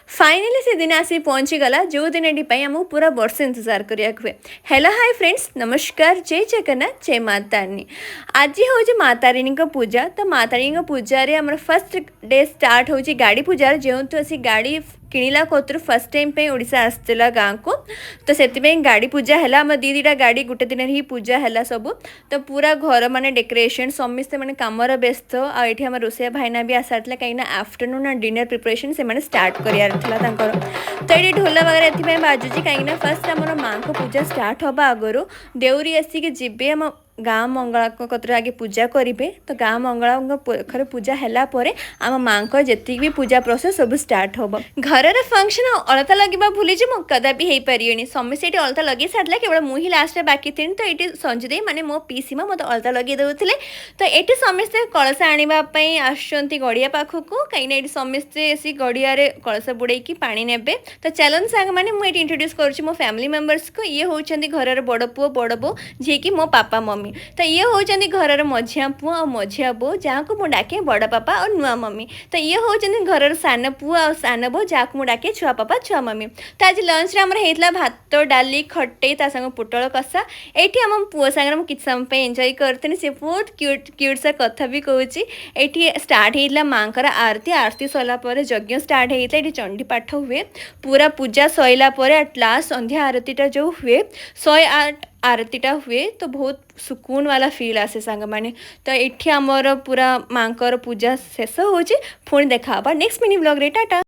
Finally से दिन आसी पहुँची गला जो दिन आमको पूरा वर्ष इंतजार करिया हुए। हेलो हाय फ्रेंड्स, नमस्कार, जय जगन्नाथ, जय मातारिणी। आज हूँ मातारिणी पूजा। तो मातारिणी पूजा रे हमर फर्स्ट डे स्टार्ट हो गाड़ी पूजा, जेहेतु असी गाड़ी किणिला कतु फर्स्ट टाइम पे ओडिशा आसला गाँव को। तो से गाड़ी पूजा है, आम दीटा गाड़ी गोटे दिन ही पूजा है सब। तो पूरा घर माने डेकोरेशन समस्ते मैंने कमर व्यस्त आम रोसैया भाईना भी आसार कहीं आफ्टरनून डिनर प्रिपरेशन से स्टार्ट कर तो ये ढोल वगैरह ये बाजुची कहीं फर्स्ट आम माँ को पूजा स्टार्ट हवा आगु देउरी आसिक जीवे आम गाँ मंगला कतर आगे पूजा करेंगे। तो गाँ मंगला पाखर पूजा है आम माँ को जी भी पूजा प्रोसेस सब स्टार्ट हम घर फंक्शन अलता लगे भूली मु कदापि हो पारे समस्ते ये अलता लगे सारे केवल मुझे लास्ट बाकी थी। तो ये संजुदे माने मो पीसी मत अलता लगे दौले। तो ये समस्ते कलश आने आसुँच गड़िया पाखक कहीं समस्ते आसी गड़िया कलश बुड़े पानी ने। तो चलन सांग मैंने मुझे इंट्रोड्यूस करुँच मो फैमिली मेंबर्स को। ये होती घर बड़ पुओ बड़ बो जी कि मो पापा मम्मी। तो ये होती घर मझिया पुओ और मझिया बो जहाँ को मुझे डाके बड़ पापा और नुआ मम्मी। तो ये होती घर सान पुओ और सान बो जहाँ को मुझे डाके छुआ पापा छुआ मम्मी। तो आज लंच होता भात डाली खटे सांग पोटल कषा। ये आम पुओ सांगे कि समय एंजॉय करते सी बहुत क्यूट क्यूट सा कथा भी कहूँ। ये स्टार्ट होता माँ आरती आरती सरला यज्ञ स्टार्ट होता है। चंडी पाठ हुए पूरा पूजा सैला एट लास्ट संध्या आरतीटा जो हुए 108 आरतीटा हुए। तो बहुत सुकून वाला फील आसे सांग माने। तो ये आमर पूरा माँ पूजा शेष हो पुणी देखा नेक्स्ट मिनी व्लॉग रे। टाटा।